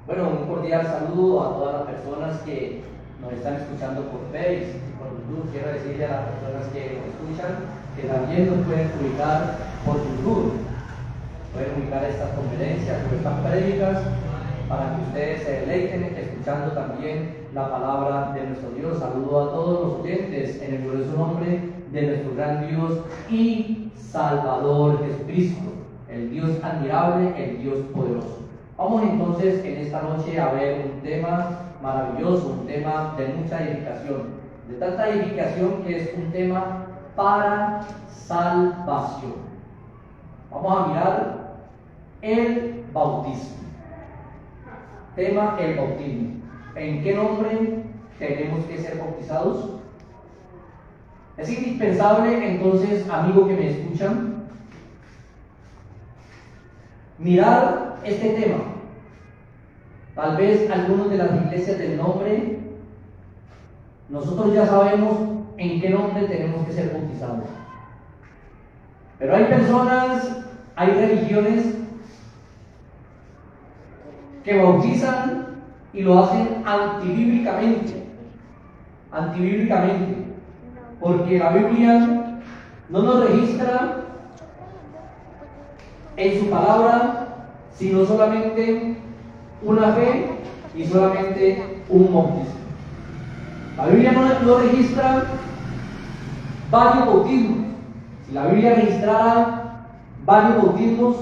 Bueno, un cordial saludo a todas las personas que nos están escuchando por Facebook, por YouTube. Quiero decirle a las personas que nos escuchan que también nos pueden ubicar por YouTube. Pueden ubicar estas conferencias o estas prédicas para que ustedes se deleiten escuchando también la palabra de nuestro Dios. Saludo a todos los oyentes en el glorioso nombre de nuestro gran Dios y Salvador Jesucristo, el Dios admirable, el Dios poderoso. Vamos entonces en esta noche a ver un tema maravilloso, un tema de mucha edificación, de tanta edificación que es un tema para salvación. Vamos a mirar el bautismo. Tema: el bautismo. ¿En qué nombre tenemos que ser bautizados? Es indispensable entonces, amigo que me escuchan, mirar este tema. Tal vez algunos de las iglesias del nombre, nosotros ya sabemos en qué nombre tenemos que ser bautizados. Pero hay personas, hay religiones que bautizan y lo hacen antibíblicamente, porque la Biblia no nos registra en su palabra sino solamente una fe y solamente un bautismo. La Biblia no registra varios bautismos. Si la Biblia registrara varios bautismos,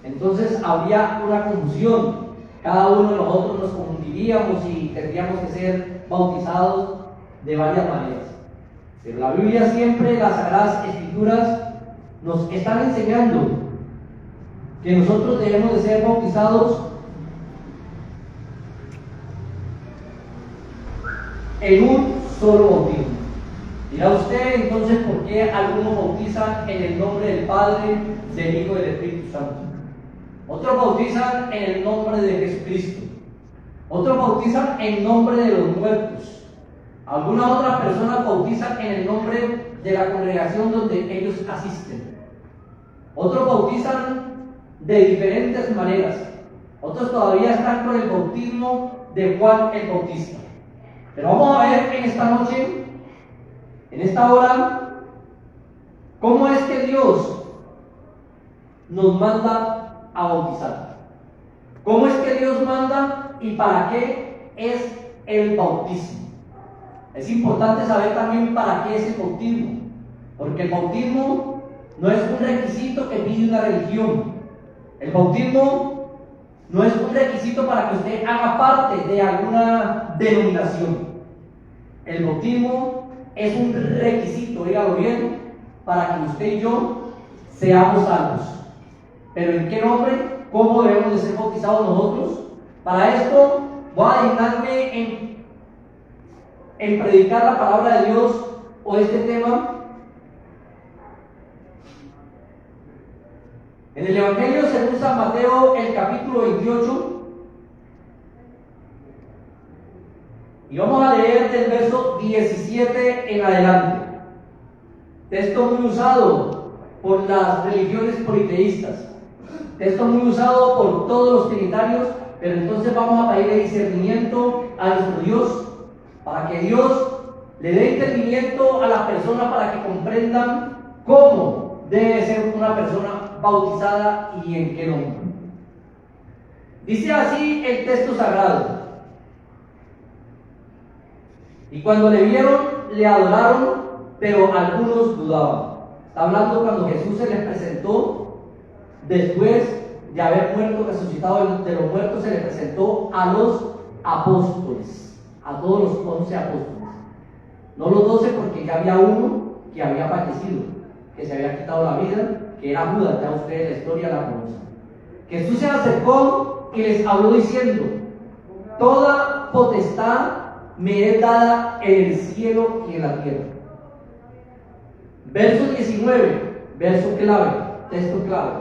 entonces habría una confusión. Cada uno de nosotros nos confundiríamos y tendríamos que ser bautizados de varias maneras. Pero la Biblia siempre, las Sagradas Escrituras, nos están enseñando que nosotros debemos de ser bautizados en un solo bautismo. Dirá usted entonces por qué algunos bautizan en el nombre del Padre, del Hijo y del Espíritu Santo. Otros bautizan en el nombre de Jesucristo. Otros bautizan en nombre de los muertos. Algunas otras personas bautizan en el nombre de la congregación donde ellos asisten. Otros bautizan de diferentes maneras. Otros todavía están con el bautismo de Juan el Bautista. Pero vamos a ver en esta noche, en esta hora, cómo es que Dios nos manda a bautizar. ¿Cómo es que Dios manda y para qué es el bautismo? Es importante saber también para qué es el bautismo, porque el bautismo no es un requisito que pide una religión. El bautismo no es un requisito para que usted haga parte de alguna denominación. El bautismo es un requisito, dígalo bien, para que usted y yo seamos salvos. ¿Pero en qué nombre? ¿Cómo debemos de ser bautizados nosotros? Para esto voy a dignarme en predicar la palabra de Dios o este tema en el Evangelio según San Mateo, el capítulo 28, y vamos a leer del verso 17 en adelante. Texto muy usado por las religiones politeístas, texto muy usado por todos los trinitarios, pero entonces vamos a pedirle discernimiento a nuestro Dios, para que Dios le dé entendimiento a las personas para que comprendan cómo debe ser una persona bautizada y en qué nombre. Dice así el texto sagrado: y cuando le vieron, le adoraron, pero algunos dudaban. Está hablando cuando Jesús se les presentó, después de haber muerto, resucitado de los muertos, se les presentó a los apóstoles, a todos los 11 apóstoles. No los 12, porque ya había uno que había fallecido, que se había quitado la vida, que era Judas. Ya ustedes la historia la conocen. Jesús se acercó y les habló diciendo: toda potestad me es dada en el cielo y en la tierra. Verso 19, verso clave, texto clave.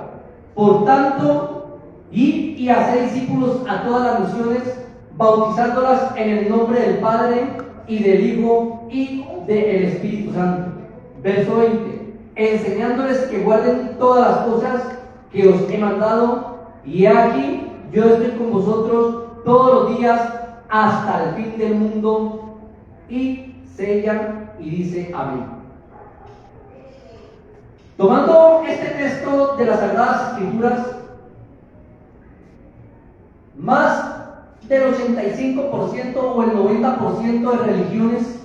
Por tanto, id y haced discípulos a todas las naciones, bautizándolas en el nombre del Padre y del Hijo y del Espíritu Santo. Verso 20, enseñándoles que guarden todas las cosas que os he mandado, y he aquí, yo estoy con vosotros todos los días hasta el fin del mundo, y sellan y dice amén. Tomando este texto de las Sagradas Escrituras, más del 85% o el 90% de religiones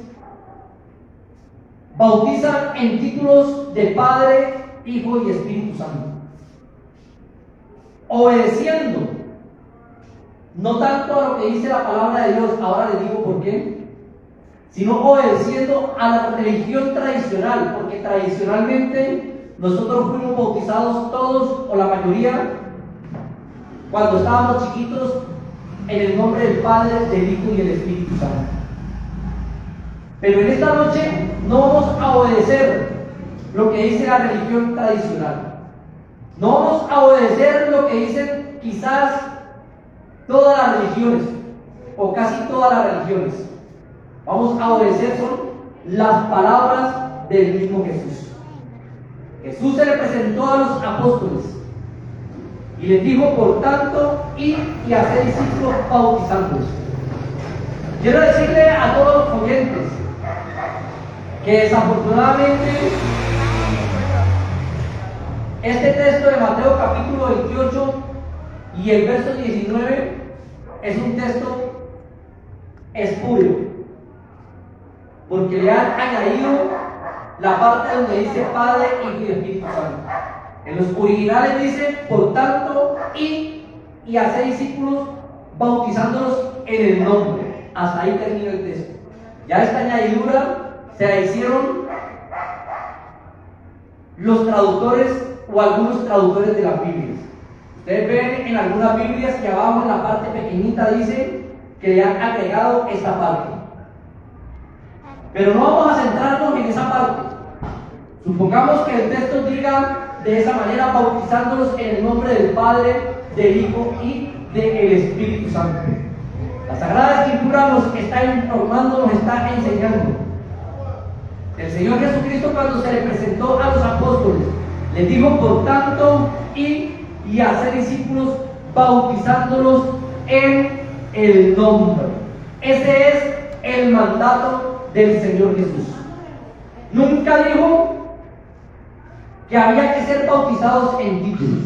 bautizan en títulos de Padre, Hijo y Espíritu Santo, obedeciendo no tanto a lo que dice la palabra de Dios, ahora les digo por qué, sino obedeciendo a la religión tradicional, porque tradicionalmente nosotros fuimos bautizados todos o la mayoría cuando estábamos chiquitos en el nombre del Padre, del Hijo y del Espíritu Santo. Pero en esta noche no vamos a obedecer lo que dice la religión tradicional. No vamos a obedecer lo que dicen quizás todas las religiones, o casi todas las religiones. Vamos a obedecer son las palabras del mismo Jesús. Jesús se le presentó a los apóstoles y les dijo, por tanto, id y haced discípulos bautizándolos. Quiero decirle a todos los oyentes que desafortunadamente este texto de Mateo capítulo 28 y el verso 19 es un texto espurio, porque le han añadido la parte donde dice Padre, Hijo y Espíritu Santo. En los originales dice, por tanto, y haced discípulos bautizándolos en el nombre. Hasta ahí termina el texto. Ya esta añadidura se la hicieron los traductores o algunos traductores de las Biblias. Ustedes ven en algunas Biblias que abajo en la parte pequeñita dice que le han agregado esta parte. Pero no vamos a centrarnos en esa parte. Supongamos que el texto diga de esa manera, bautizándolos en el nombre del Padre, del Hijo y del Espíritu Santo. La Sagrada Escritura nos está informando, nos está enseñando. El Señor Jesucristo, cuando se le presentó a los apóstoles, les dijo, por tanto, id y hacer discípulos bautizándolos en el nombre. Ese es el mandato del Señor Jesús. Nunca dijo que había que ser bautizados en títulos.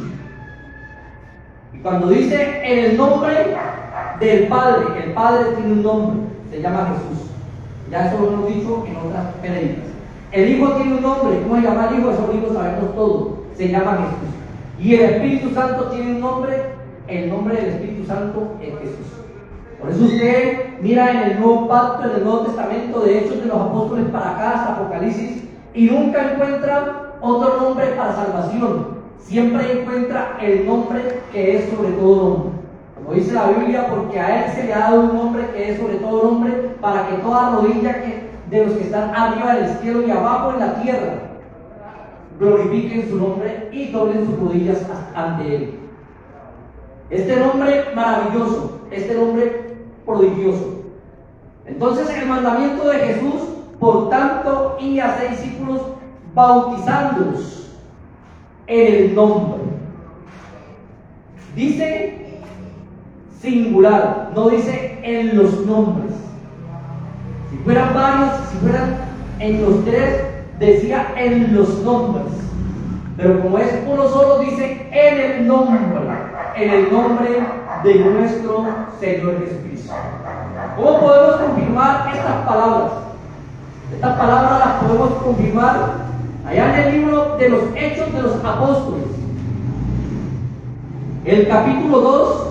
Y cuando dice en el nombre del Padre, el Padre tiene un nombre, se llama Jesús. Ya eso lo hemos dicho en otras prédicas. El Hijo tiene un nombre, ¿cómo se llama el Hijo? Eso lo sabemos todos, se llama Jesús. Y el Espíritu Santo tiene un nombre, el nombre del Espíritu Santo es Jesús. Por eso usted mira en el Nuevo Pacto, en el Nuevo Testamento, de Hechos de los Apóstoles para acá, hasta Apocalipsis, y nunca encuentra otro nombre para salvación. Siempre encuentra el nombre que es sobre todo nombre. Como dice la Biblia, porque a Él se le ha dado un nombre que es sobre todo nombre, para que toda rodilla de los que están arriba del cielo y abajo en la tierra glorifiquen su nombre y doblen sus rodillas ante Él. Este nombre maravilloso, este nombre prodigioso. Entonces el mandamiento de Jesús, por tanto, y hacer discípulos bautizándolos en el nombre. Dice singular, no dice en los nombres. Si fueran varios, si fueran en los tres, decía en los nombres. Pero como es uno solo, dice en el nombre de nuestro Señor Jesucristo. ¿Cómo podemos confirmar estas palabras? Estas palabras las podemos confirmar allá en el libro de los Hechos de los Apóstoles. El capítulo 2,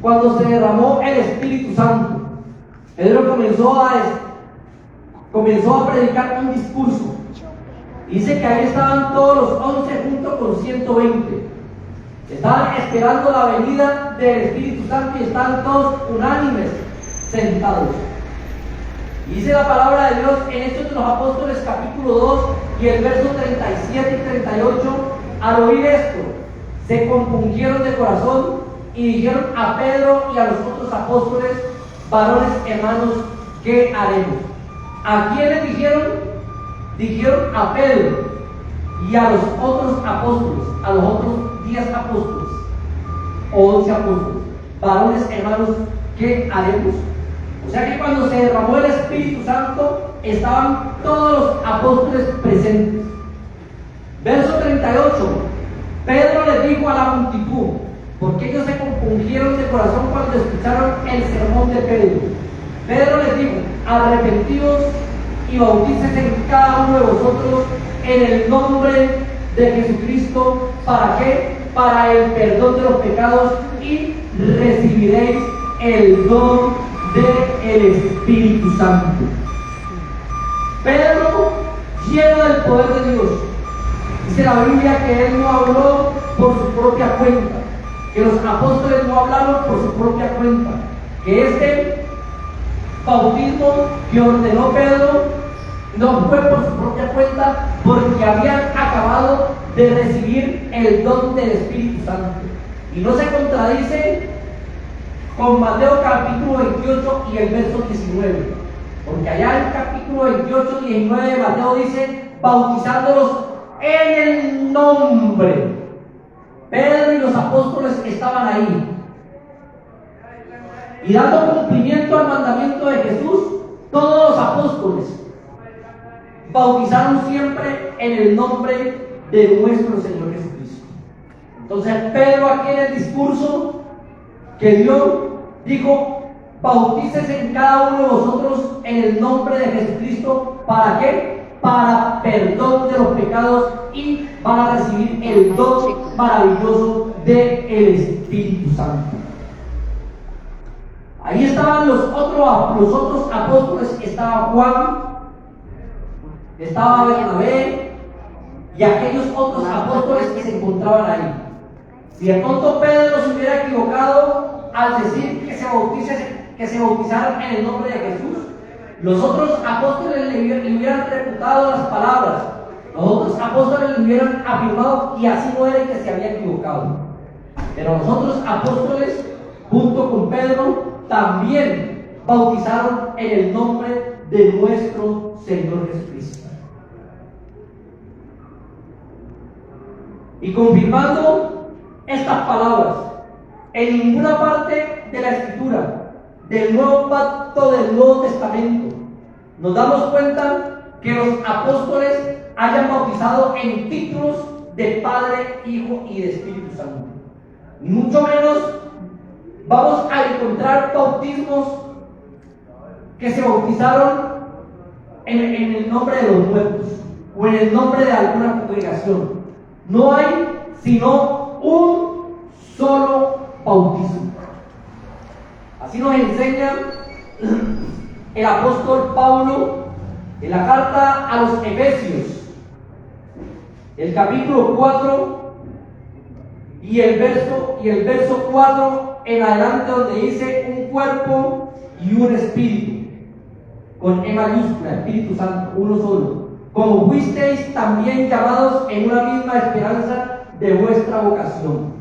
cuando se derramó el Espíritu Santo, Pedro comenzó a predicar un discurso. Dice que ahí estaban todos los 11 junto con 120. Estaban esperando la venida del Espíritu Santo y estaban todos unánimes sentados. Dice la palabra de Dios en Hechos de los Apóstoles capítulo 2 y el verso 37 y 38. Al oír esto, se compungieron de corazón y dijeron a Pedro y a los otros apóstoles: varones hermanos, ¿qué haremos? ¿A quiénes dijeron? Dijeron a Pedro y a los otros apóstoles, a los otros 10 apóstoles o 11 apóstoles: varones hermanos, ¿qué haremos? O sea que cuando se derramó el Espíritu Santo, estaban todos los apóstoles presentes. Verso 38. Pedro les dijo a la multitud, porque ellos se compungieron de corazón cuando escucharon el sermón de Pedro. Pedro les dijo: arrepentidos y bautícense en cada uno de vosotros en el nombre de Jesucristo. ¿Para qué? Para el perdón de los pecados, y recibiréis el don del Espíritu Santo. Pedro, lleno del poder de Dios, dice la Biblia que él no habló por su propia cuenta, que los apóstoles no hablaron por su propia cuenta, que este bautismo que ordenó Pedro no fue por su propia cuenta, porque habían acabado de recibir el don del Espíritu Santo. Y no se contradice con Mateo capítulo 28 y el verso 19, porque allá en el capítulo 28 y 19 de Mateo dice: bautizándolos en el nombre. Pedro y los apóstoles estaban ahí, y dando cumplimiento al mandamiento de Jesús, todos los apóstoles bautizaron siempre en el nombre de nuestro Señor Jesucristo. Entonces Pedro, aquí en el discurso que dio, dijo: bautícese en cada uno de vosotros en el nombre de Jesucristo. ¿Para qué? Para perdón de los pecados, y van a recibir el don maravilloso del Espíritu Santo. Ahí estaban los otros apóstoles. Estaba Juan, estaba Bernabé y aquellos otros apóstoles que se encontraban ahí. Si de pronto Pedro se hubiera equivocado al decir que se bautizaran en el nombre de Jesús, los otros apóstoles le hubieran reputado las palabras, los otros apóstoles le hubieran afirmado, y así no era que se había equivocado. Pero los otros apóstoles, junto con Pedro, también bautizaron en el nombre de nuestro Señor Jesucristo. Y confirmando estas palabras, en ninguna parte de la Escritura del Nuevo Pacto, del Nuevo Testamento, nos damos cuenta que los apóstoles hayan bautizado en títulos de Padre, Hijo y de Espíritu Santo. Ni mucho menos vamos a encontrar bautismos que se bautizaron en el nombre de los muertos o en el nombre de alguna congregación. No hay sino un solo bautismo. Así nos enseña el apóstol Pablo en la carta a los Efesios, el capítulo 4 y el verso 4 en adelante, donde dice: un cuerpo y un espíritu, con E mayúscula, Espíritu Santo, uno solo, como fuisteis también llamados en una misma esperanza de vuestra vocación.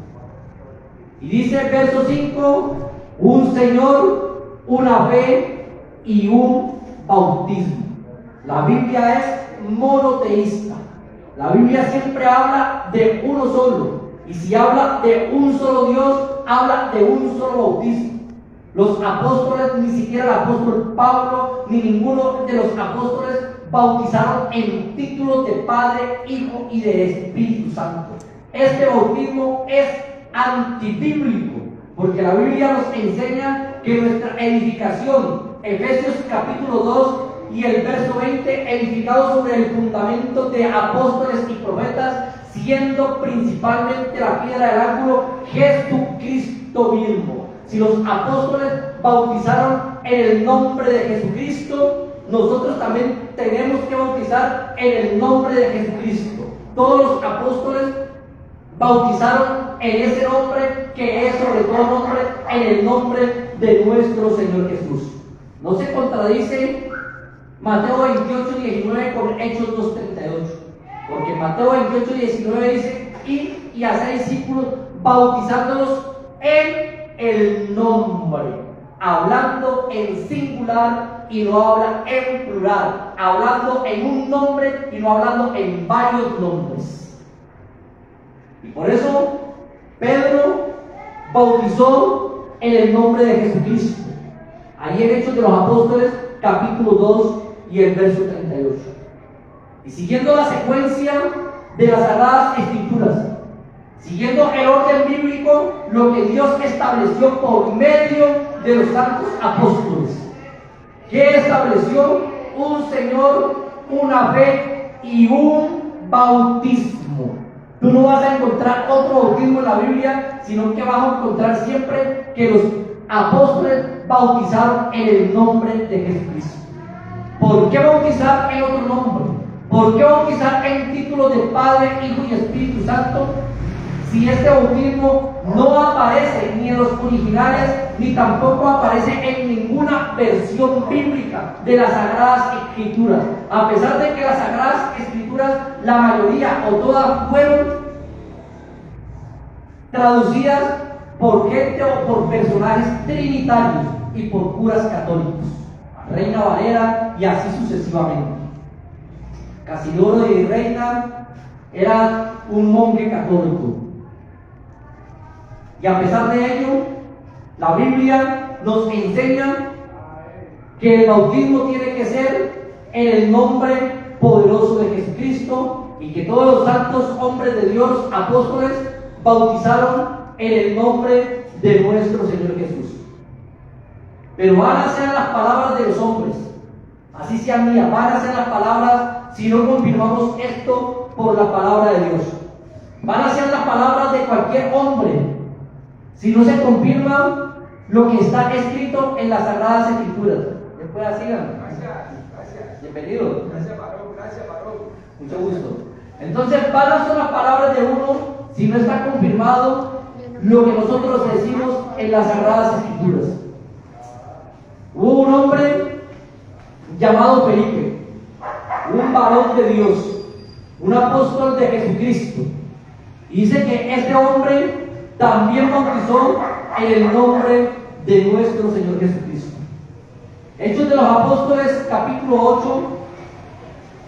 Y dice el verso 5: un Señor, una fe y un bautismo. La Biblia es monoteísta. La Biblia siempre habla de uno solo. Y si habla de un solo Dios, habla de un solo bautismo. Los apóstoles, ni siquiera el apóstol Pablo, ni ninguno de los apóstoles bautizaron en títulos de Padre, Hijo y de Espíritu Santo. Este bautismo es antibíblico, porque la Biblia nos enseña que nuestra edificación, Efesios capítulo 2 y el verso 20, edificado sobre el fundamento de apóstoles y profetas, siendo principalmente la piedra del ángulo Jesucristo mismo. Si los apóstoles bautizaron en el nombre de Jesucristo, nosotros también tenemos que bautizar en el nombre de Jesucristo. Todos los apóstoles bautizaron en ese nombre que es sobre todo nombre, en el nombre de nuestro Señor Jesús. No se contradice Mateo 28, 19 con Hechos 2:38, porque Mateo 28, 19 dice: y haced discípulos bautizándolos en el nombre, hablando en singular y no habla en plural, hablando en un nombre y no hablando en varios nombres. Y por eso Pedro bautizó en el nombre de Jesucristo. Ahí en Hechos de los Apóstoles, capítulo 2 y el verso 38. Y siguiendo la secuencia de las Sagradas Escrituras, siguiendo el orden bíblico, lo que Dios estableció por medio de los santos apóstoles. ¿Qué estableció? Un Señor, una fe y un bautismo. Tú no vas a encontrar otro bautismo en la Biblia, sino que vas a encontrar siempre que los apóstoles bautizaron en el nombre de Jesucristo. ¿Por qué bautizar en otro nombre? ¿Por qué bautizar en títulos de Padre, Hijo y Espíritu Santo? Si este bautismo no aparece ni en los originales, ni tampoco aparece en ninguna versión bíblica de las Sagradas Escrituras. A pesar de que las Sagradas Escrituras, la mayoría o todas fueron traducidas por gente o por personajes trinitarios y por curas católicos, Reina Valera y así sucesivamente. Casidoro de Reina era un monje católico. Y a pesar de ello, la Biblia nos enseña que el bautismo tiene que ser en el nombre poderoso de Jesucristo y que todos los santos hombres de Dios, apóstoles, bautizaron en el nombre de nuestro Señor Jesús. Pero van a ser las palabras de los hombres, así sean mías, van a ser las palabras si no confirmamos esto por la palabra de Dios. Van a ser las palabras de cualquier hombre si no se confirma lo que está escrito en las Sagradas Escrituras. Después sigan. Gracias. Bienvenido. Gracias, varón. Mucho gusto. Entonces, van a ser las palabras de uno si no está confirmado lo que nosotros decimos en las Sagradas Escrituras. Hubo un hombre llamado Felipe, un varón de Dios, un apóstol de Jesucristo. Y dice que este hombre también bautizó en el nombre de nuestro Señor Jesucristo. Hechos de los Apóstoles, capítulo 8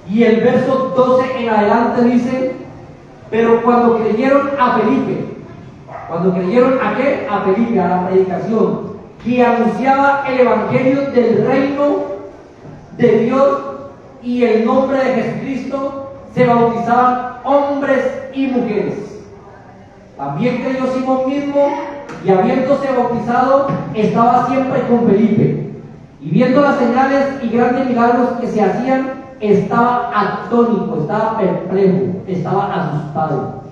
y el verso 12 en adelante dice: pero cuando creyeron a Felipe, ¿a qué? A Felipe, a la predicación que anunciaba el evangelio del reino de Dios y el nombre de Jesucristo, se bautizaban hombres y mujeres. También creyó Simón mismo, y habiéndose bautizado, estaba siempre con Felipe. Y viendo las señales y grandes milagros que se hacían, estaba atónito, estaba perplejo, estaba asustado,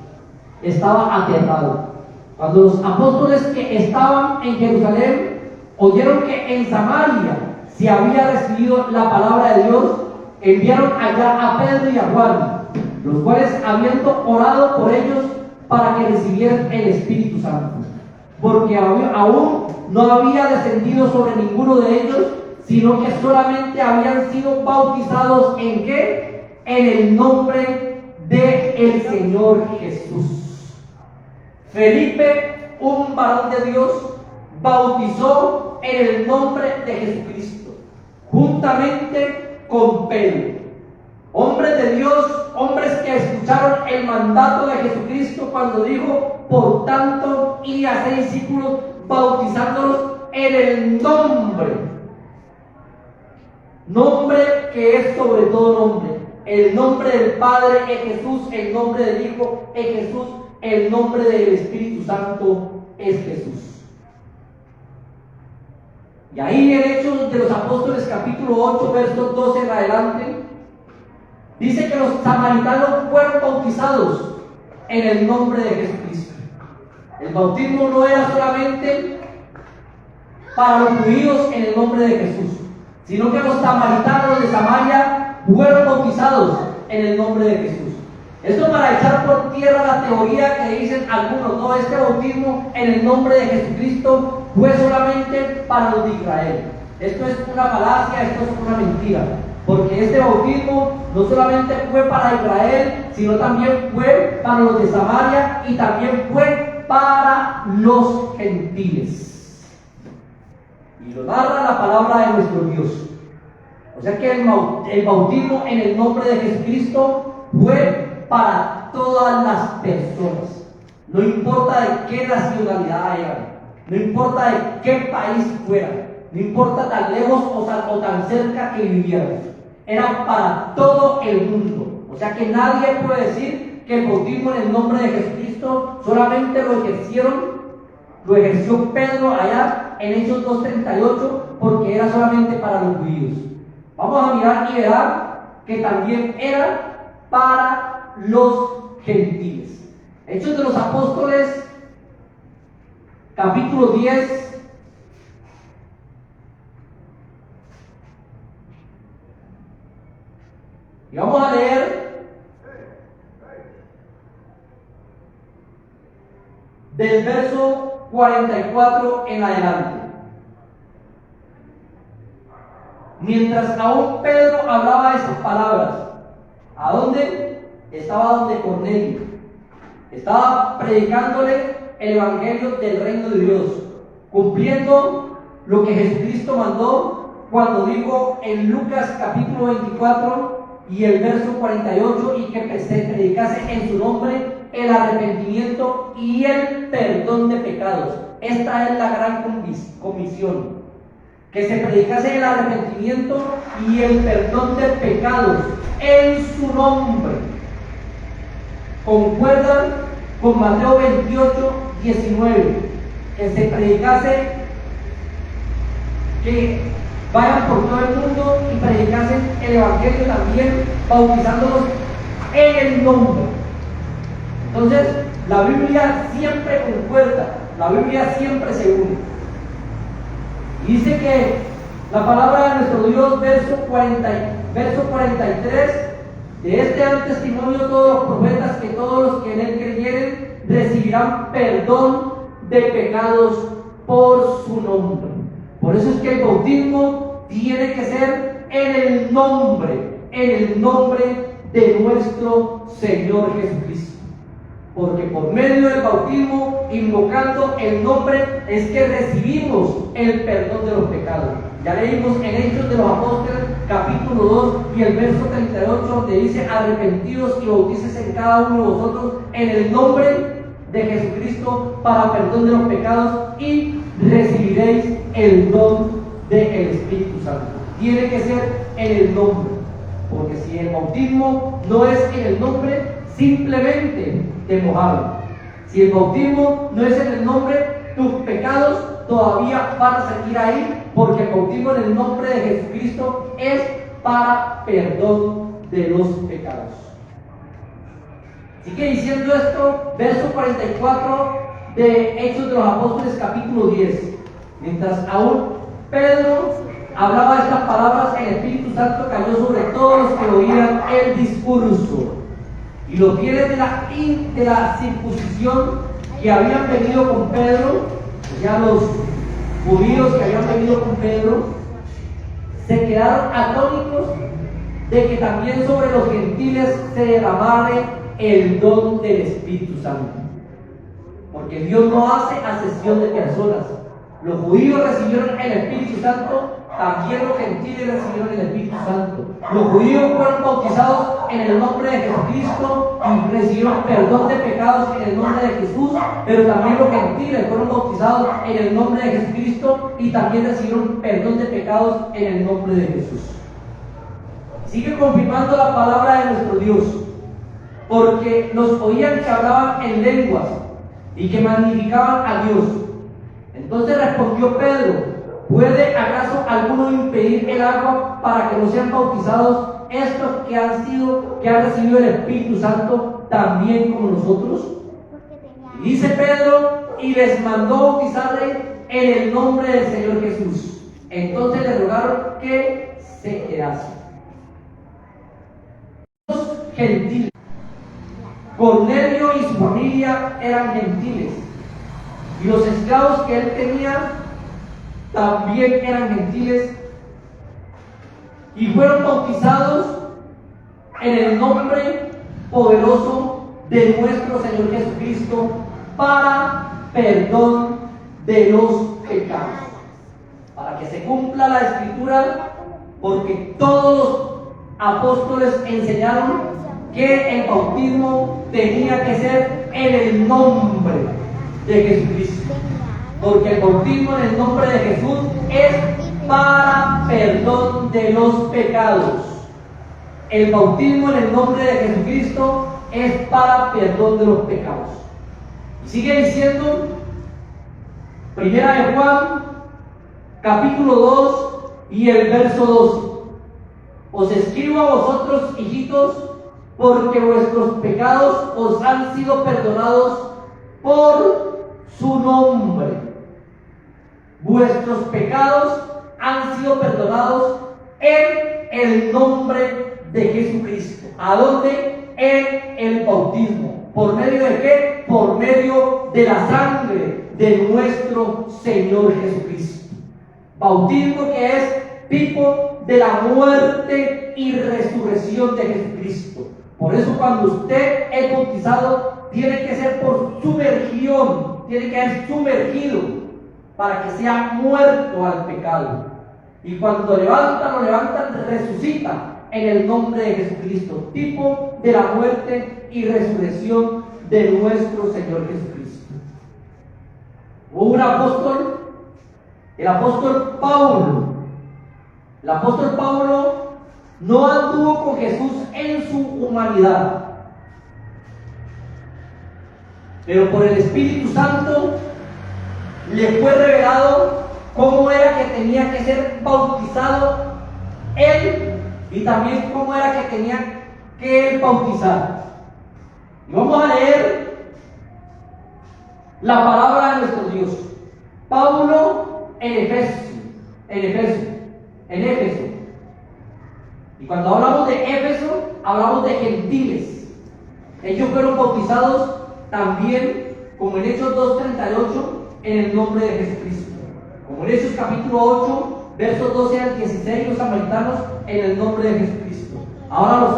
estaba aterrado. Cuando los apóstoles que estaban en Jerusalén oyeron que en Samaria se había recibido la palabra de Dios, enviaron allá a Pedro y a Juan, los cuales, habiendo orado por ellos para que recibieran el Espíritu Santo, porque aún no había descendido sobre ninguno de ellos, sino que solamente habían sido bautizados ¿en qué? En el nombre del Señor Jesús. Felipe, un varón de Dios, bautizó en el nombre de Jesucristo, juntamente con Pedro. Hombres de Dios, hombres que escucharon el mandato de Jesucristo cuando dijo: por tanto, id a hacer discípulos, bautizándolos en el nombre que es sobre todo nombre, el nombre del Padre es Jesús, el nombre del Hijo es Jesús, el nombre del Espíritu Santo es Jesús. Y ahí en Hechos de los Apóstoles, capítulo 8, versos 12 en adelante, dice que los samaritanos fueron bautizados en el nombre de Jesucristo. El bautismo no era solamente para los judíos en el nombre de Jesús, sino que los samaritanos de Samaria fueron bautizados en el nombre de Jesús. Esto para echar por tierra la teoría que dicen algunos: no, este bautismo en el nombre de Jesucristo fue solamente para los de Israel. Esto es una falacia, esto es una mentira. Porque este bautismo no solamente fue para Israel, sino también fue para los de Samaria y también fue para los gentiles. Y lo narra la palabra de nuestro Dios. O sea que el bautismo en el nombre de Jesucristo fue para todas las personas. No importa de qué nacionalidad eran, no importa de qué país fueran. no importa tan lejos o tan cerca que vivieran, era para todo el mundo. O sea que nadie puede decir que el bautismo en el nombre de Jesucristo solamente lo ejerció Pedro allá en Hechos 2:38, porque era solamente para los judíos. Vamos a mirar y verán que también era para los gentiles. Hechos de los Apóstoles, capítulo 10. Y vamos a leer del verso 44 en adelante. Mientras aún Pedro hablaba esas palabras, ¿a dónde? Estaba donde Cornelio. Estaba predicándole el evangelio del reino de Dios, cumpliendo lo que Jesucristo mandó cuando dijo en Lucas capítulo 24 y el verso 48, y que se predicase en su nombre el arrepentimiento y el perdón de pecados. Esta es la gran comisión, que se predicase el arrepentimiento y el perdón de pecados en su nombre. Concuerdan con Mateo 28:19, que se predicase, que vayan por todo el mundo y predicasen el evangelio también, bautizándolos en el nombre. Entonces, la Biblia siempre concuerda, la Biblia siempre se une. Dice que la palabra de nuestro Dios, verso 43, de este dan testimonio todos los profetas, que todos los que en él creyeren recibirán perdón de pecados por su nombre. Por eso es que el bautismo tiene que ser en el nombre de nuestro Señor Jesucristo. Porque por medio del bautismo, invocando el nombre, es que recibimos el perdón de los pecados. Ya leímos en Hechos de los Apóstoles, capítulo 2 y el verso 38, donde dice: arrepentidos y bautícese en cada uno de vosotros en el nombre de Jesucristo para perdón de los pecados, y recibiréis el don del Espíritu Santo. Tiene que ser en el nombre, porque si el bautismo no es en el nombre, simplemente te mojaron. Si el bautismo no es en el nombre, tus pecados todavía van a seguir ahí, porque el bautismo en el nombre de Jesucristo es para perdón de los pecados. Sigue diciendo esto, verso 44 de Hechos de los Apóstoles, capítulo 10. Mientras aún Pedro hablaba estas palabras, el Espíritu Santo cayó sobre todos los que oían el discurso. Y los fieles de la circuncisión que habían venido con Pedro, ya los judíos que habían venido con Pedro, se quedaron atónitos de que también sobre los gentiles se derramara el don del Espíritu Santo. Porque Dios no hace acepción de personas. Los judíos recibieron el Espíritu Santo, también los gentiles recibieron el Espíritu Santo. Los judíos fueron bautizados en el nombre de Jesucristo y recibieron perdón de pecados en el nombre de Jesús, pero también los gentiles fueron bautizados en el nombre de Jesucristo y también recibieron perdón de pecados en el nombre de Jesús. Sigue confirmando la palabra de nuestro Dios, porque los oían que hablaban en lenguas y que magnificaban a Dios. Entonces respondió Pedro: ¿puede acaso alguno impedir el agua para que no sean bautizados estos que han recibido el Espíritu Santo también como nosotros? Y dice Pedro: y les mandó bautizarle en el nombre del Señor Jesús. Entonces le rogaron que se quedasen. Los gentiles. Cornelio y su familia eran gentiles, y los esclavos que él tenía también eran gentiles, y fueron bautizados en el nombre poderoso de nuestro Señor Jesucristo para perdón de los pecados. Para que se cumpla la Escritura, porque todos los apóstoles enseñaron que el bautismo tenía que ser en el nombre de Jesucristo, porque el bautismo en el nombre de Jesús es para perdón de los pecados. El bautismo en el nombre de Jesucristo es para perdón de los pecados. Y sigue diciendo, Primera de Juan, capítulo 2 y el verso 12. Os escribo a vosotros, hijitos, porque vuestros pecados os han sido perdonados por su nombre. Vuestros pecados han sido perdonados en el nombre de Jesucristo. ¿A dónde? En el bautismo. ¿Por medio de qué? Por medio de la sangre de nuestro Señor Jesucristo. Bautismo que es tipo de la muerte y resurrección de Jesucristo. Por eso cuando usted es bautizado, tiene que ser por sumergión, tiene que ser sumergido para que sea muerto al pecado. Y cuando lo levantan, resucita en el nombre de Jesucristo, tipo de la muerte y resurrección de nuestro Señor Jesucristo. Hubo un apóstol, el apóstol Pablo. El apóstol Pablo no anduvo con Jesús en su humanidad, pero por el Espíritu Santo le fue revelado cómo era que tenía que ser bautizado él y también cómo era que tenía que bautizar. Y vamos a leer la palabra de nuestro Dios. Pablo en Éfeso. Y cuando hablamos de Éfeso, hablamos de gentiles. Ellos fueron bautizados también, como en Hechos 2:38, en el nombre de Jesucristo. Como en Hechos capítulo 8, versos 12 al 16, los samaritanos en el nombre de Jesucristo. Ahora los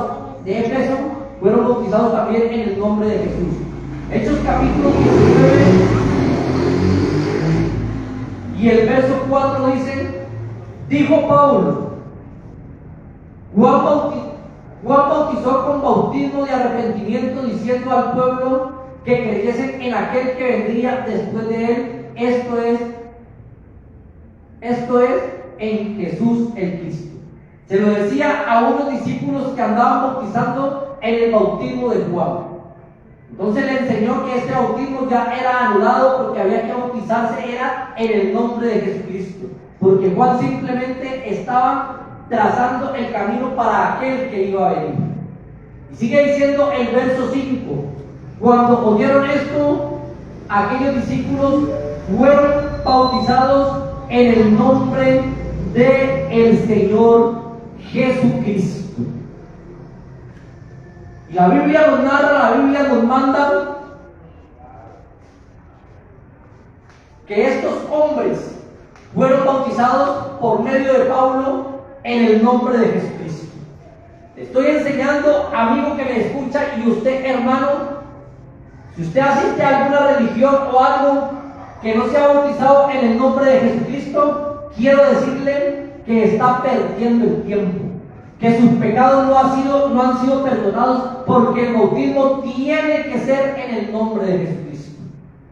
de Éfeso fueron bautizados también en el nombre de Jesús. Hechos capítulo 19 y el verso 4 dice: dijo Pablo, Juan bautizó con bautismo de arrepentimiento, diciendo al pueblo que creyesen en aquel que vendría después de él, esto es, en Jesús el Cristo. Se lo decía a unos discípulos que andaban bautizando en el bautismo de Juan. Entonces le enseñó que este bautismo ya era anulado porque había que bautizarse era en el nombre de Jesucristo. Porque Juan simplemente estaba trazando el camino para aquel que iba a venir. Y sigue diciendo el verso 5. Cuando oyeron esto, aquellos discípulos fueron bautizados en el nombre del Señor Jesucristo. Y la Biblia nos narra, la Biblia nos manda que estos hombres fueron bautizados por medio de Pablo en el nombre de Jesucristo. Te estoy enseñando, amigo que me escucha, y usted, hermano, si usted asiste a alguna religión o algo que no sea bautizado en el nombre de Jesucristo, quiero decirle que está perdiendo el tiempo, que sus pecados no han sido perdonados, porque el bautismo tiene que ser en el nombre de Jesucristo.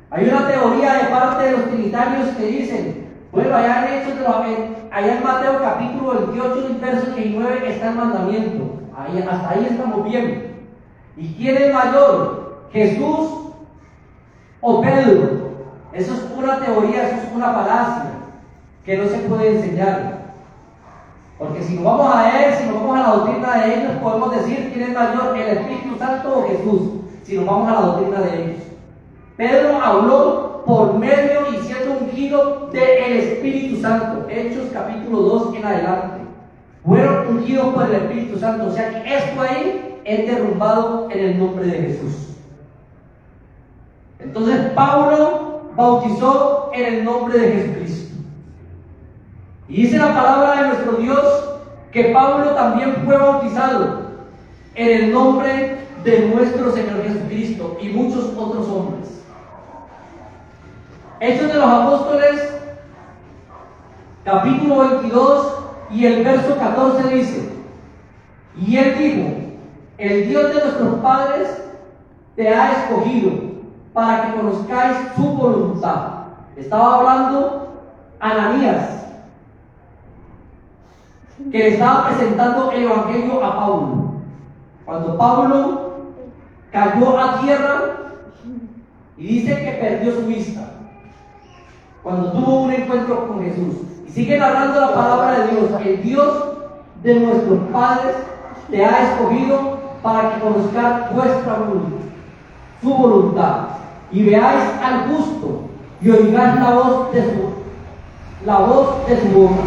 Hay una teoría de parte de los trinitarios que dicen, bueno, allá en Mateo capítulo 28, verso 19 está el mandamiento. Hasta ahí estamos bien. ¿Y quién es mayor? ¿Jesús o Pedro? Eso es una teoría, eso es una falacia que no se puede enseñar. Porque si nos vamos a él, si nos vamos a la doctrina de ellos, podemos decir quién es mayor, el Espíritu Santo o Jesús, si nos vamos a la doctrina de ellos. Pedro habló por medio y siendo ungido del Espíritu Santo. Hechos capítulo 2 en adelante. Fueron ungidos por el Espíritu Santo. O sea que esto ahí es derrumbado en el nombre de Jesús. Entonces Pablo bautizó en el nombre de Jesucristo. Y dice la palabra de nuestro Dios que Pablo también fue bautizado en el nombre de nuestro Señor Jesucristo y muchos otros hombres. Hechos de los Apóstoles, capítulo 22 y el verso 14 dice: y él dijo, el Dios de nuestros padres te ha escogido para que conozcáis su voluntad. Estaba hablando Ananías. que le estaba presentando el Evangelio a Pablo. Cuando Pablo cayó a tierra y dice que perdió su vista, cuando tuvo un encuentro con Jesús. Y sigue narrando la palabra de Dios. El Dios de nuestros padres te ha escogido para que conozcáis su voluntad, y veáis al justo y oigáis la voz de su boca,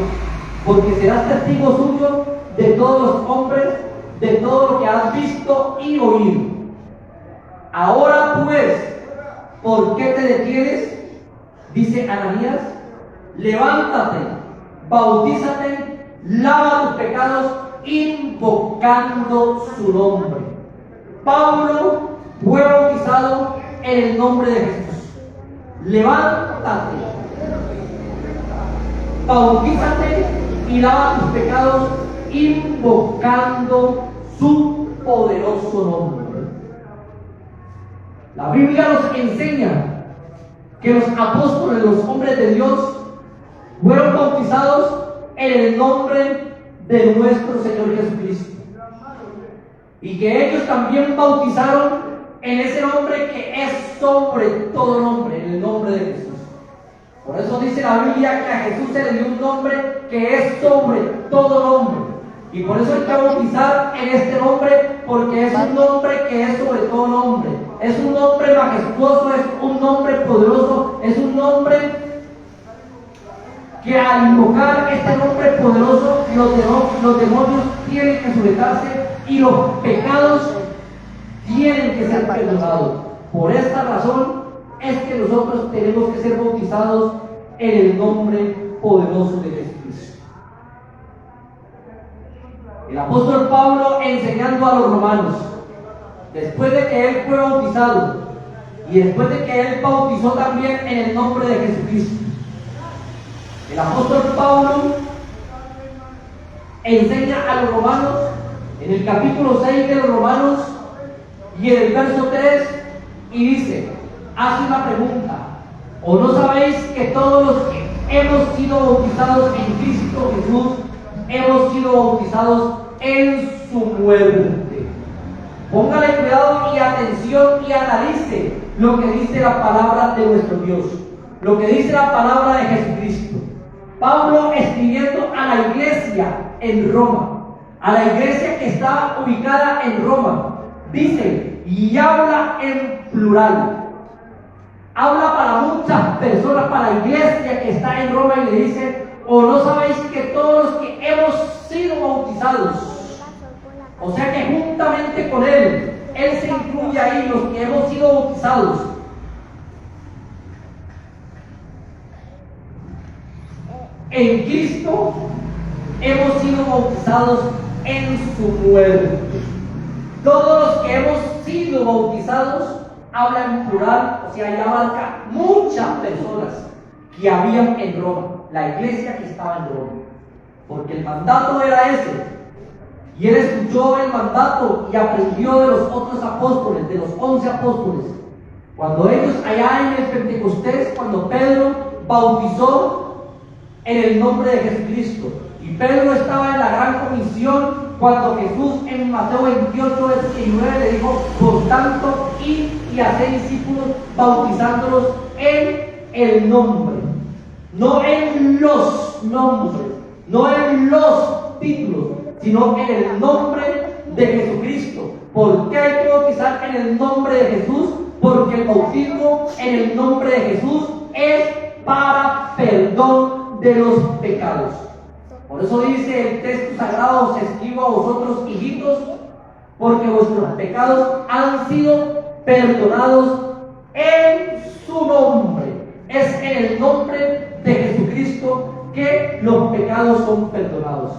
porque serás testigo suyo de todos los hombres, de todo lo que has visto y oído. Ahora pues, ¿por qué te detienes? Dice Ananías, levántate, bautízate, lava tus pecados, invocando su nombre. Pablo fue bautizado en el nombre de Jesús. Levántate, bautízate y lava tus pecados, invocando su poderoso nombre. La Biblia nos enseña que los apóstoles, los hombres de Dios, fueron bautizados en el nombre de nuestro Señor Jesucristo, y que ellos también bautizaron en ese nombre que es sobre todo nombre, en el nombre de Jesús. Por eso dice la Biblia que a Jesús se le dio un nombre que es sobre todo nombre, y por eso hay que bautizar en este nombre, porque es un nombre que es sobre todo nombre. Es un nombre majestuoso, es un nombre poderoso, es un nombre que al invocar este nombre poderoso, los demonios tienen que sujetarse y los pecados tienen que ser perdonados. Por esta razón es que nosotros tenemos que ser bautizados en el nombre poderoso de Jesucristo. El apóstol Pablo, enseñando a los romanos, después de que él fue bautizado y después de que él bautizó también en el nombre de Jesucristo, el apóstol Pablo enseña a los romanos en el capítulo 6 de los Romanos y en el verso 3, y dice, hace una pregunta: ¿o no sabéis que todos los que hemos sido bautizados en Cristo Jesús hemos sido bautizados en su muerte? Póngale cuidado y atención y analice lo que dice la palabra de nuestro Dios, lo que dice la palabra de Jesucristo. Pablo, escribiendo a la iglesia en Roma, a la iglesia que estaba ubicada en Roma, dice, y habla en plural, habla para muchas personas, para la iglesia que está en Roma, y le dice, ¿o no sabéis que todos los que hemos sido bautizados, o sea que juntamente con él se incluye ahí, los que hemos sido bautizados, en Cristo, hemos sido bautizados en su muerte? Todos los que hemos sido bautizados, habla en plural, o sea, ya abarca muchas personas que habían en Roma, la iglesia que estaba en Roma, porque el mandato era ese. Y él escuchó el mandato y aprendió de los otros apóstoles, de los 11 apóstoles. Cuando ellos allá en el Pentecostés, cuando Pedro bautizó en el nombre de Jesucristo, y Pedro estaba en la gran comisión, cuando Jesús en Mateo 28, 19 le dijo, por tanto, id y haced discípulos, bautizándolos en el nombre, no en los nombres, no en los títulos, sino en el nombre de Jesucristo. ¿Por qué hay que bautizar en el nombre de Jesús? Porque el bautismo en el nombre de Jesús es para perdón de los pecados. Por eso dice el texto sagrado, os escribo a vosotros, hijitos, porque vuestros pecados han sido perdonados en su nombre. Es en el nombre de Jesucristo que los pecados son perdonados.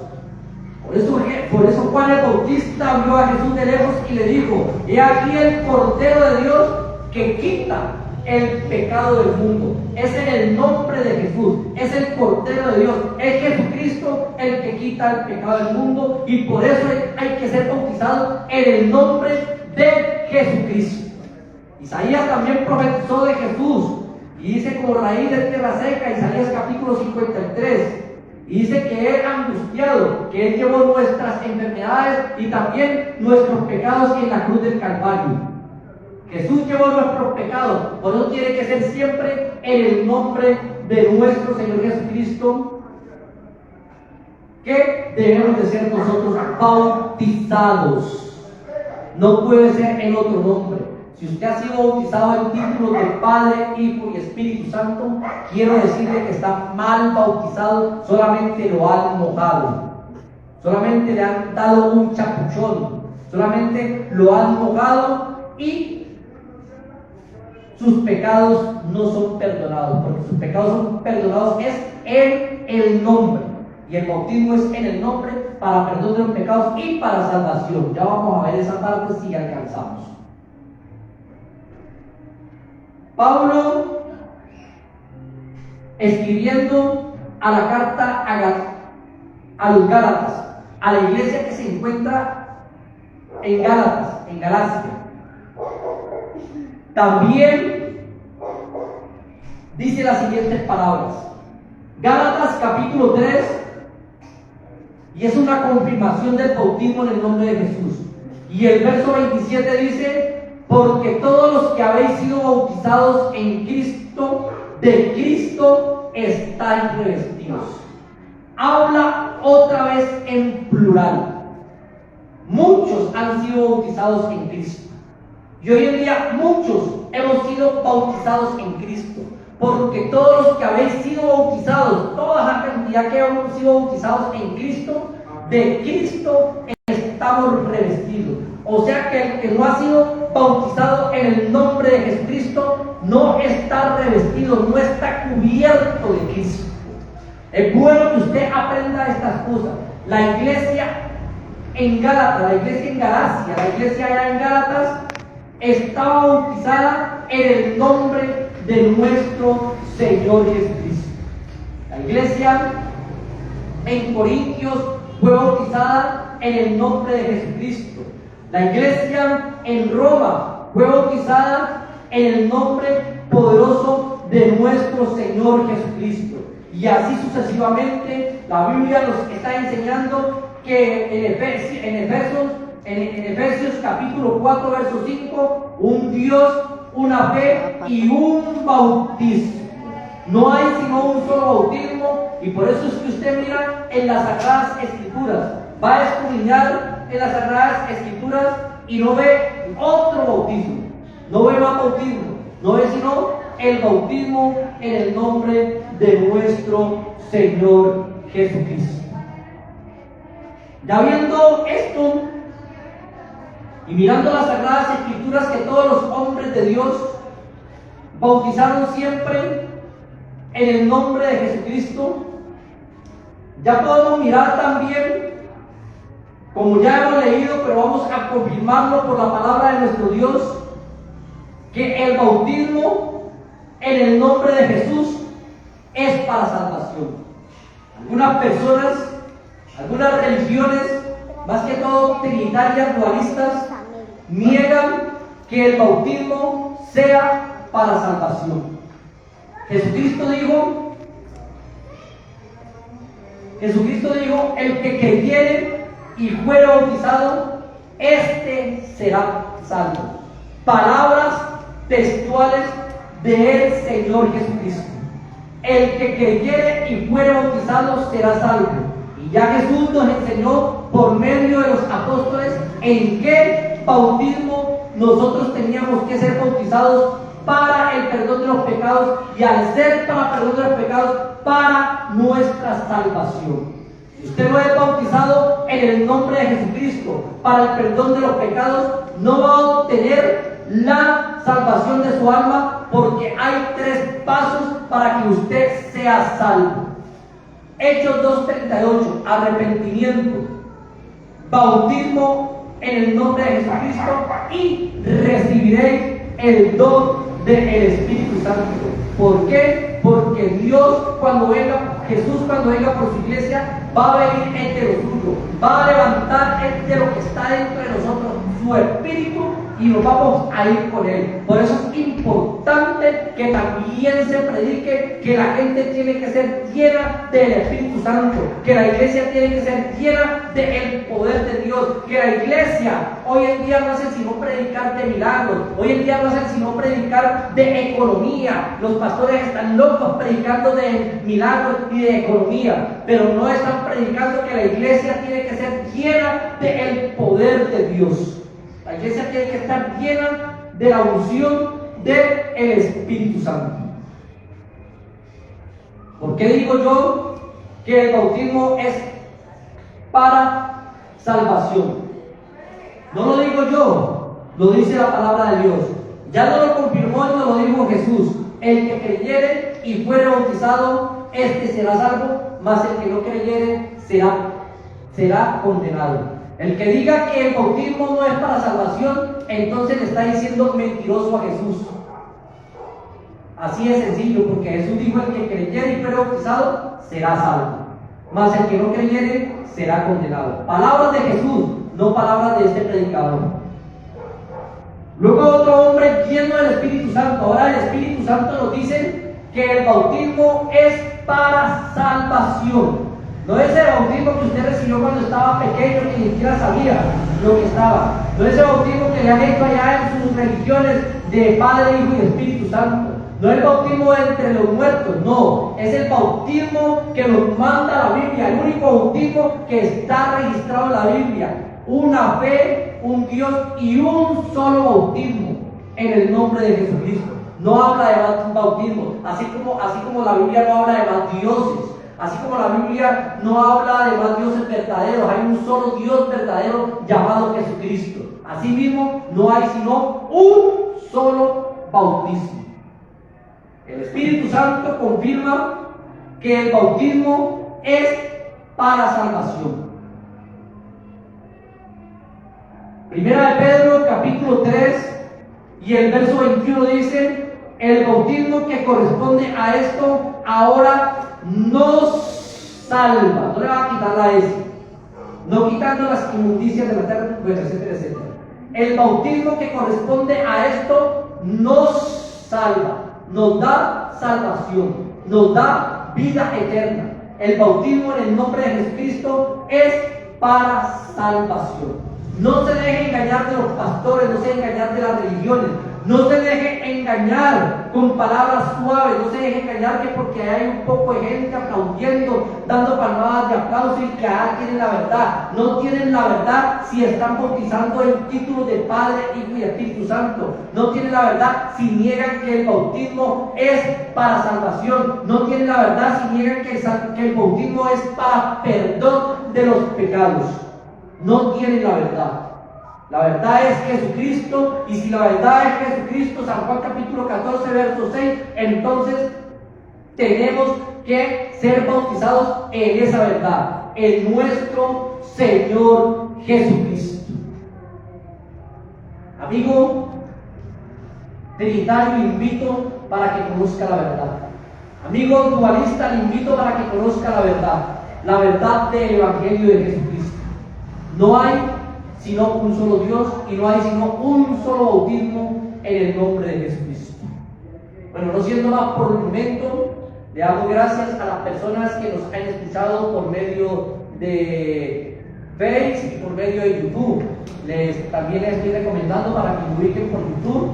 Por eso Juan el Bautista vio a Jesús de lejos y le dijo, he aquí el Cordero de Dios que quita el pecado del mundo. Es en el nombre de Jesús, es el Cordero de Dios, es Jesucristo el que quita el pecado del mundo, y por eso hay que ser bautizados en el nombre de Jesucristo. Isaías también profetizó de Jesús y dice, como raíz de tierra seca, Isaías capítulo 53, Y dice que Él angustiado, que Él llevó nuestras enfermedades y también nuestros pecados en la cruz del Calvario. Jesús llevó nuestros pecados, por eso tiene que ser siempre en el nombre de nuestro Señor Jesucristo que debemos de ser nosotros bautizados. No puede ser en otro nombre. Si usted ha sido bautizado en títulos de Padre, Hijo y Espíritu Santo, quiero decirle que está mal bautizado, solamente lo han mojado, solamente le han dado un chapuchón, solamente lo han mojado y sus pecados no son perdonados, porque sus pecados son perdonados es en el nombre, y el bautismo es en el nombre para perdón de los pecados y para salvación. Ya vamos a ver esa parte si alcanzamos. Pablo, escribiendo a la carta a los Gálatas, a la iglesia que se encuentra en Gálatas, en Galacia, también dice las siguientes palabras. Gálatas capítulo 3, y es una confirmación del bautismo en el nombre de Jesús. Y el verso 27 dice: porque todos los que habéis sido bautizados en Cristo, de Cristo estáis revestidos. Habla otra vez en plural. Muchos han sido bautizados en Cristo. Y hoy en día muchos hemos sido bautizados en Cristo. Porque todos los que habéis sido bautizados, toda la cantidad que hemos sido bautizados en Cristo, de Cristo estamos revestidos. O sea que el que no ha sido bautizado en el nombre de Jesucristo no está revestido, no está cubierto de Cristo. Es bueno que usted aprenda estas cosas. La iglesia en Gálatas, la iglesia en Galacia, la iglesia allá en Gálatas estaba bautizada en el nombre de nuestro Señor Jesucristo. La iglesia en Corintios fue bautizada en el nombre de Jesucristo. La iglesia en Roma fue bautizada en el nombre poderoso de nuestro Señor Jesucristo. Y así sucesivamente, la Biblia nos está enseñando que en Efesios capítulo 4, verso 5, un Dios, una fe y un bautismo. No hay sino un solo bautismo, y por eso es que usted mira en las Sagradas Escrituras, va a escudriñar en las Sagradas Escrituras y no ve otro bautismo, no ve más bautismo, no ve sino el bautismo en el nombre de nuestro Señor Jesucristo. Ya viendo esto y mirando las Sagradas Escrituras, que todos los hombres de Dios bautizaron siempre en el nombre de Jesucristo, ya podemos mirar también, como ya hemos leído, pero vamos a confirmarlo por la palabra de nuestro Dios, que el bautismo en el nombre de Jesús es para salvación. Algunas personas, algunas religiones, más que todo trinitarias, dualistas, niegan que el bautismo sea para salvación. Jesucristo dijo, el que creyere y fuere bautizado, este será salvo. Palabras textuales del Señor Jesucristo. El que creyere y fuere bautizado será salvo. Y ya Jesús nos enseñó por medio de los apóstoles en qué bautismo nosotros teníamos que ser bautizados para el perdón de los pecados, y al ser para el perdón de los pecados, para nuestra salvación. Si usted no es bautizado en el nombre de Jesucristo para el perdón de los pecados, no va a obtener la salvación de su alma, porque hay 3 pasos para que usted sea salvo. Hechos 2:38, arrepentimiento, bautismo en el nombre de Jesucristo y recibiréis el don del Espíritu Santo. ¿Por qué? Porque Dios Jesús cuando venga por su iglesia, va a venir entre lo suyo, va a levantar entre lo que está dentro de nosotros, su Espíritu, y nos vamos a ir con Él. Por eso es importante que también se predique que la gente tiene que ser llena del Espíritu Santo, que la iglesia tiene que ser llena del poder de Dios, que la iglesia hoy en día no hace sino predicar de milagros, hoy en día no hace sino predicar de economía. Los pastores están locos predicando de milagros y de economía, pero no están predicando que la iglesia tiene que ser llena del poder de Dios. La iglesia tiene que estar llena de la unción del Espíritu Santo. ¿Por qué digo yo que el bautismo es para salvación? No lo digo yo, lo dice la palabra de Dios. Ya no lo confirmó y no lo dijo Jesús. El que creyere y fuere bautizado, este será salvo, mas el que no creyere será condenado. El que diga que el bautismo no es para salvación, entonces le está diciendo mentiroso a Jesús. Así de sencillo, porque Jesús dijo: el que creyere y fuere bautizado será salvo, mas el que no creyere será condenado. Palabras de Jesús, no palabras de este predicador. Luego otro hombre lleno del Espíritu Santo. Ahora el Espíritu Santo nos dice que el bautismo es para salvación. No es el bautismo que usted recibió cuando estaba pequeño, que ni siquiera sabía lo que estaba. No es el bautismo que le han hecho allá en sus religiones de Padre, Hijo y Espíritu Santo. No es el bautismo entre los muertos, no. Es el bautismo que nos manda la Biblia, el único bautismo que está registrado en la Biblia. Una fe, un Dios y un solo bautismo en el nombre de Jesucristo. No habla de más bautismo, así como la Biblia no habla de más dioses. Así como la Biblia no habla de más dioses verdaderos, hay un solo Dios verdadero llamado Jesucristo. Asimismo, no hay sino un solo bautismo. El Espíritu Santo confirma que el bautismo es para salvación. Primera de Pedro, capítulo 3, y el verso 21 dice: el bautismo que corresponde a esto ahora nos salva. No le va a quitar la S, no quitando las inmundicias de la tierra, etcétera, etcétera. El bautismo que corresponde a esto nos salva, nos da salvación, nos da vida eterna. El bautismo en el nombre de Jesucristo es para salvación. No se deje engañar de los pastores, no se deje engañar de las religiones. No se deje engañar con palabras suaves, no se deje engañar que porque hay un poco de gente aplaudiendo, dando palmadas de aplauso y que tienen la verdad. No tienen la verdad si están bautizando el título de Padre, Hijo y Espíritu Santo. No tienen la verdad si niegan que el bautismo es para salvación. No tienen la verdad si niegan que el bautismo es para perdón de los pecados. No tienen la verdad. La verdad es Jesucristo, y si la verdad es Jesucristo, San Juan capítulo 14, verso 6, entonces tenemos que ser bautizados en esa verdad, en nuestro Señor Jesucristo. Amigo trinitario, le invito para que conozca la verdad. Amigo dualista, le invito para que conozca la verdad del Evangelio de Jesucristo. No hay sino un solo Dios y no hay sino un solo bautismo en el nombre de Jesucristo. Bueno, no siendo más por el momento, le hago gracias a las personas que nos han escuchado por medio de Facebook y por medio de YouTube. También les estoy recomendando para que me ubiquen por YouTube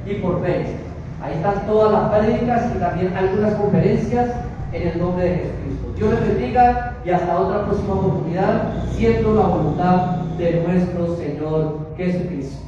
y por Facebook. Ahí están todas las prédicas y también algunas conferencias en el nombre de Jesucristo. Dios les bendiga y hasta otra próxima oportunidad, siendo la voluntad de nuestro Señor Jesucristo.